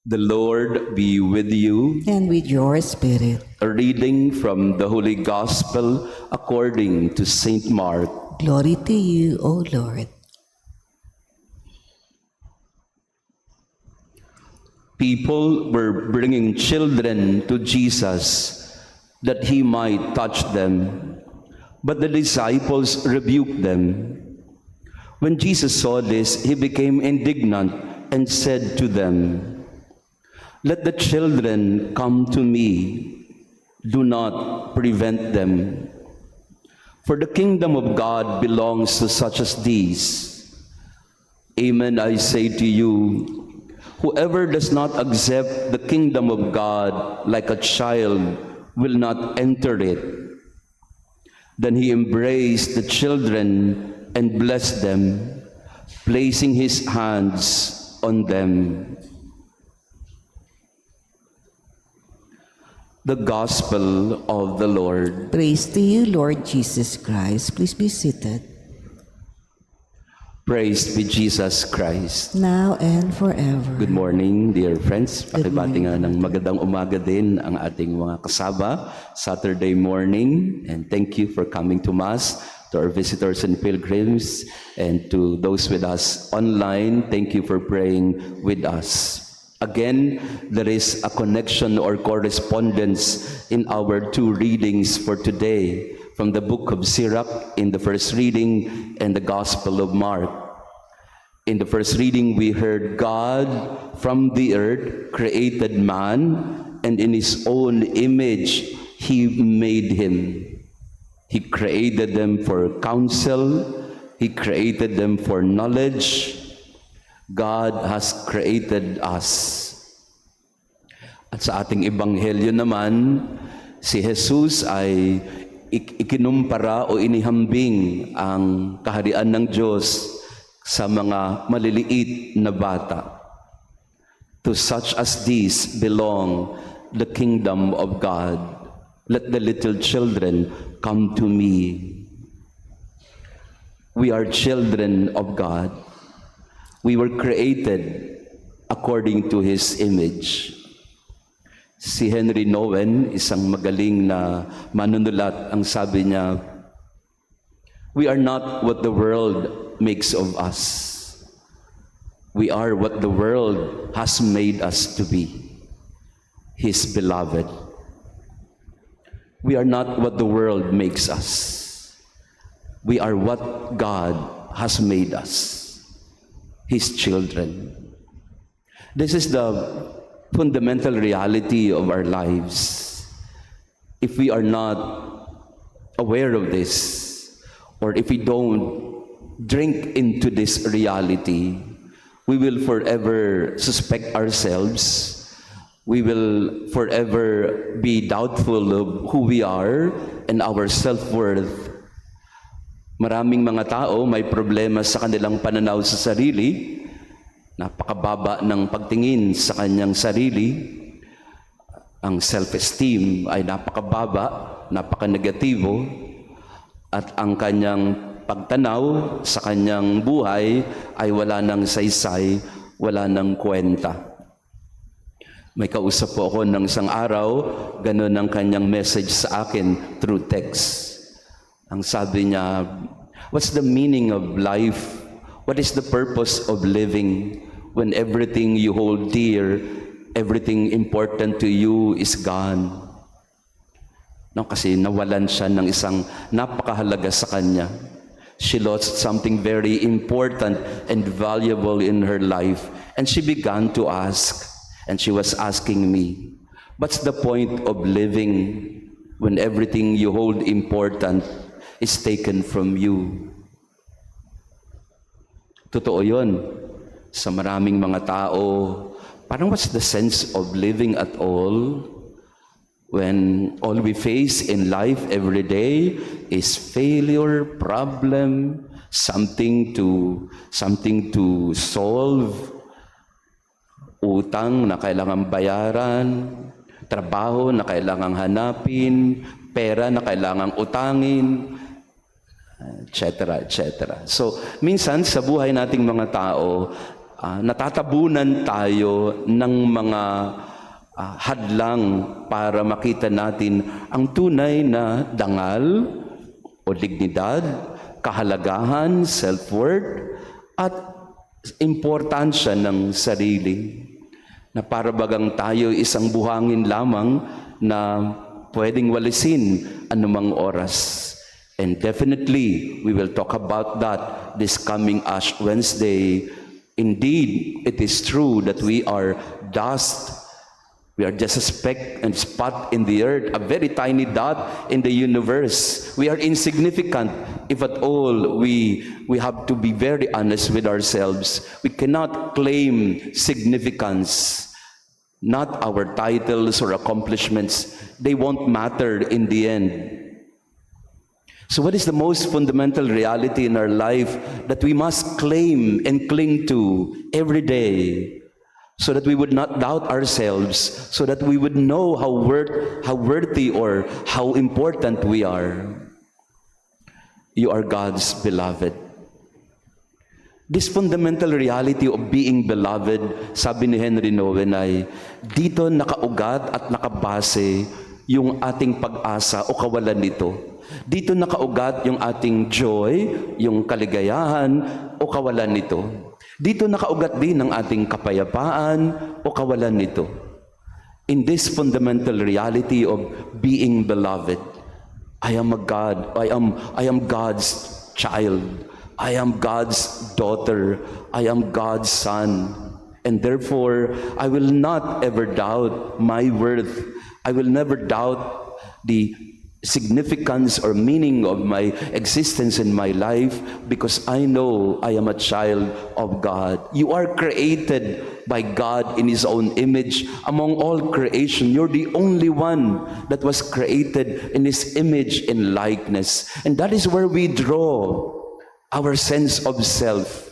The Lord be with you. And with your spirit. A reading from the Holy Gospel according to Saint Mark. Glory to you, O Lord. People were bringing children to Jesus that he might touch them, but the disciples rebuked them. When Jesus saw this, he became indignant and said to them, "Let the children come to me. Do not prevent them. For the kingdom of God belongs to such as these. Amen, I say to you, whoever does not accept the kingdom of God like a child will not enter it." Then he embraced the children and blessed them, placing his hands on them. The Gospel of the Lord. Praise to you, Lord Jesus Christ. Please be seated. Praise be Jesus Christ. Now and forever. Good morning, dear friends. Good Pakibati nga ng magandang umaga din ang ating mga kasaba, Saturday morning. And thank you for coming to Mass, to our visitors and pilgrims, and to those with us online. Thank you for praying with us. Again, there is a connection or correspondence in our two readings for today, from the book of Sirach in the first reading and the Gospel of Mark. In the first reading, we heard God from the earth created man, and in his own image he made him. He created them for counsel, he created them for knowledge. God has created us. At sa ating ebanghelyo naman, si Jesus ay ikinumpara o inihambing ang kaharian ng Diyos sa mga maliliit na bata. To such as these belong the kingdom of God. Let the little children come to me. We are children of God. We were created according to His image. Si Henry Nouwen, isang magaling na manunulat, ang sabi niya, "We are not what the world makes of us. We are what the world has made us to be, His beloved." We are not what the world makes us. We are what God has made us, His children. This is the fundamental reality of our lives. If we are not aware of this, or if we don't drink into this reality, we will forever suspect ourselves. We will forever be doubtful of who we are and our self-worth. Maraming mga tao may problema sa kanilang pananaw sa sarili, napakababa ng pagtingin sa kanyang sarili, ang self-esteem ay napakababa, napaka-negatibo, at ang kanyang pagtanaw sa kanyang buhay ay wala ng saysay, wala ng kwenta. May kausap po ako ng isang araw, ganun ang kanyang message sa akin through text. Ang sabi niya, "What's the meaning of life? What is the purpose of living when everything you hold dear, everything important to you is gone?" No, kasi nawalan siya ng isang napakahalaga sa kanya. She lost something very important and valuable in her life. And she began to ask, and she was asking me, "What's the point of living when everything you hold important is taken from you?" Totoo yun. Sa maraming mga tao, parang what's the sense of living at all when all we face in life every day is failure, problem, something to solve, utang na kailangang bayaran, trabaho na kailangang hanapin, pera na kailangang utangin, etc., etc. So, minsan sa buhay nating mga tao, natatabunan tayo ng mga hadlang para makita natin ang tunay na dangal o dignidad, kahalagahan, self-worth, at importansya ng sarili. Na para bagang tayo isang buhangin lamang na pwedeng walisin anumang oras. And definitely, we will talk about that this coming Ash Wednesday. Indeed, it is true that we are dust. We are just a speck and spot in the earth, a very tiny dot in the universe. We are insignificant. If at all, we have to be very honest with ourselves. We cannot claim significance. Not our titles or accomplishments. They won't matter in the end. So what is the most fundamental reality in our life that we must claim and cling to every day? So that we would not doubt ourselves, so that we would know how worthy or how important we are. You are God's beloved. This fundamental reality of being beloved, sabi ni Henry Nouwen, ay dito nakaugat at nakabase yung ating pag-asa o kawalan nito. Dito nakaugat yung ating joy, yung kaligayahan o kawalan nito. Dito nakaugat din ang ating kapayapaan o kawalan nito. In this fundamental reality of being beloved, I am God's child. I am God's daughter. I am God's son. And therefore, I will not ever doubt my worth. I will never doubt the significance or meaning of my existence in my life, because I know I am a child of God. You are created by God in His own image. Among all creation, you're the only one that was created in His image and likeness. And that is where we draw our sense of self.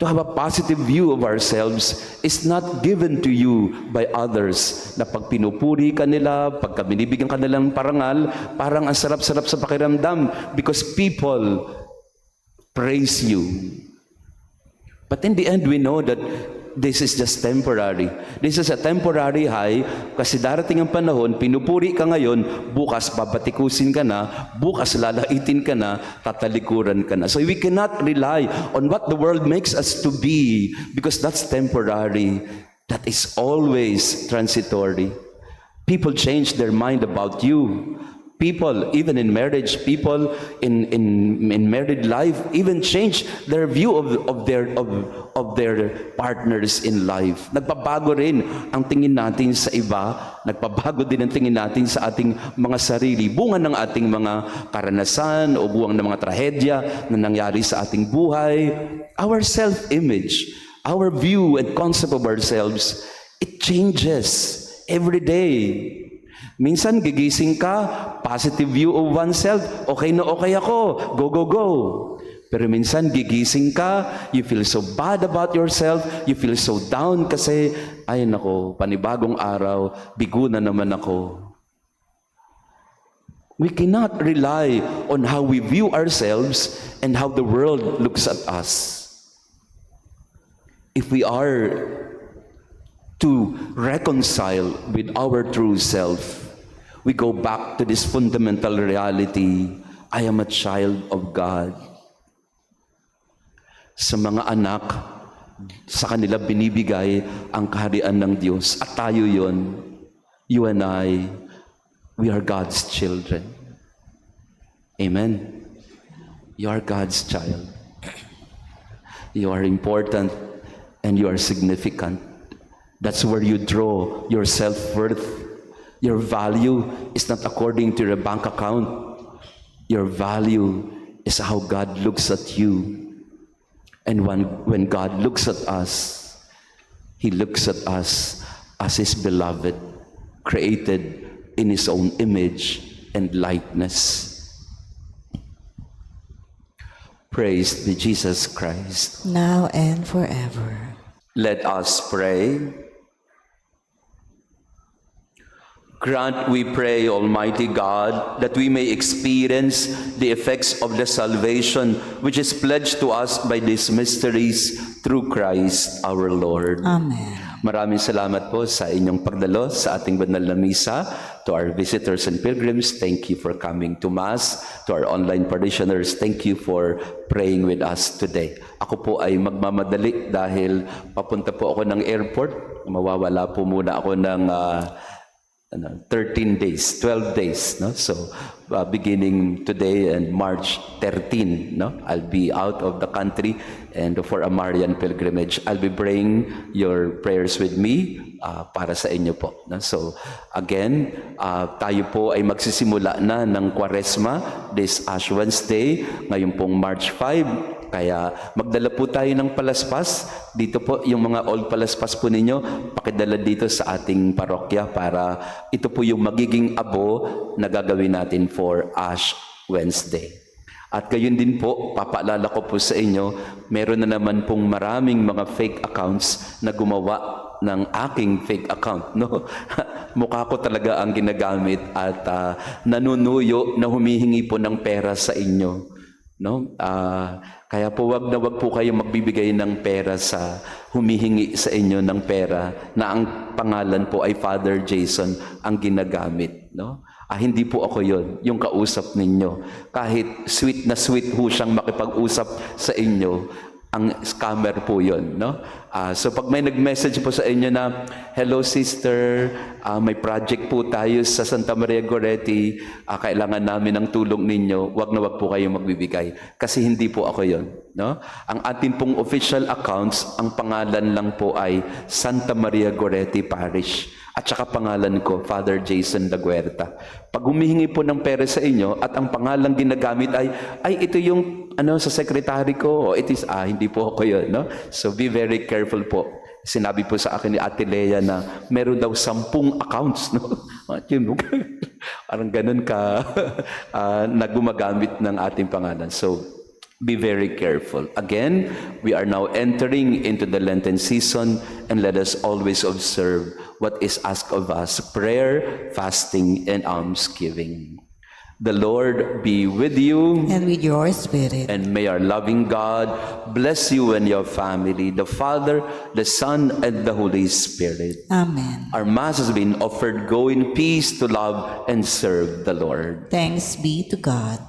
To have a positive view of ourselves is not given to you by others. Na pag pinupuri ka nila, pagka binibigyan ka nilang parangal, parang ang sarap-sarap sa pakiramdam because people praise you. But in the end, we know that this is just temporary. This is a temporary high kasi darating ang panahon, pinupuri ka ngayon, bukas babatikusin ka na, bukas lalaitin ka na, tatalikuran ka na. So we cannot rely on what the world makes us to be because that's temporary. That is always transitory. People change their mind about you. People, even in marriage, people in married life, even change their view of their partners in life. Nagpabago rin ang tingin natin sa iba, nagpabago din ang tingin natin sa ating mga sarili. Bunga ng ating mga karanasan o buwang ng mga trahedya na nangyari sa ating buhay. Our self-image, our view and concept of ourselves, it changes every day. Minsan gigising ka, positive view of oneself, okay na okay ako, go, go, go. Pero minsan gigising ka, you feel so bad about yourself, you feel so down kasi, ay nako, panibagong araw, bigo na naman ako. We cannot rely on how we view ourselves and how the world looks at us. If we are to reconcile with our true self, we go back to this fundamental reality, I am a child of God. Sa mga anak, sa kanila binibigay ang kaharian ng Diyos. At tayo yon, you and I, we are God's children. Amen? You are God's child. You are important and you are significant. That's where you draw your self-worth. Your value is not according to your bank account. Your value is how God looks at you. And when God looks at us, He looks at us as His beloved, created in His own image and likeness. Praise be Jesus Christ. Now and forever. Let us pray. Grant, we pray, Almighty God, that we may experience the effects of the salvation which is pledged to us by these mysteries through Christ our Lord. Amen. Maraming salamat po sa inyong pagdalo sa ating banal na misa. To our visitors and pilgrims, thank you for coming to Mass. To our online parishioners, thank you for praying with us today. Ako po ay magmamadali dahil papunta po ako ng airport. Mawawala po muna ako ng 13 days, 12 days, no? So beginning today and March 13, no? I'll be out of the country and for a Marian pilgrimage. I'll be praying your prayers with me para sa inyo po, no? So again, tayo po ay magsisimula na ng Kwaresma this Ash Wednesday, ngayon pong March 5. Kaya magdala po tayo ng palaspas. Dito po yung mga old palaspas po ninyo, pakidala dito sa ating parokya para ito po yung magiging abo na gagawin natin for Ash Wednesday. At gayon din po, papaalala ko po sa inyo, meron na naman pong maraming mga fake accounts na gumawa ng aking fake account, no? Mukha ko talaga ang ginagamit at nanunuyo na humihingi po ng pera sa inyo, no? Kaya po wag po kayo magbibigay ng pera sa humihingi sa inyo ng pera na ang pangalan po ay Father Jason ang ginagamit, no? Hindi po ako yon, yung kausap ninyo. Kahit sweet na sweet ho siyang makipag-usap sa inyo, ang scammer po yon, no? So pag may nag-message po sa inyo na, hello sister, may project po tayo sa Santa Maria Goretti, kailangan namin ng tulong ninyo, wag na wag po kayo magbibigay. Kasi hindi po ako yon, no? Ang ating pong official accounts, ang pangalan lang po ay Santa Maria Goretti Parish. At saka pangalan ko, Father Jason Laguerta. Pag humihingi po ng pera sa inyo at ang pangalang ginagamit ay ito yung sa secretary ko, o it is, hindi po ako yun, no? So be very careful po. Sinabi po sa akin ni Ate Lea na meron daw 10 accounts, no? Parang ganun ka na gumagamit ng ating pangalan. So be very careful. Again, we are now entering into the Lenten season, and let us always observe what is asked of us: prayer, fasting, and almsgiving. The Lord be with you. And with your spirit. And may our loving God bless you and your family, the Father, the Son, and the Holy Spirit. Amen. Our Mass has been offered. Go in peace to love and serve the Lord. Thanks be to God.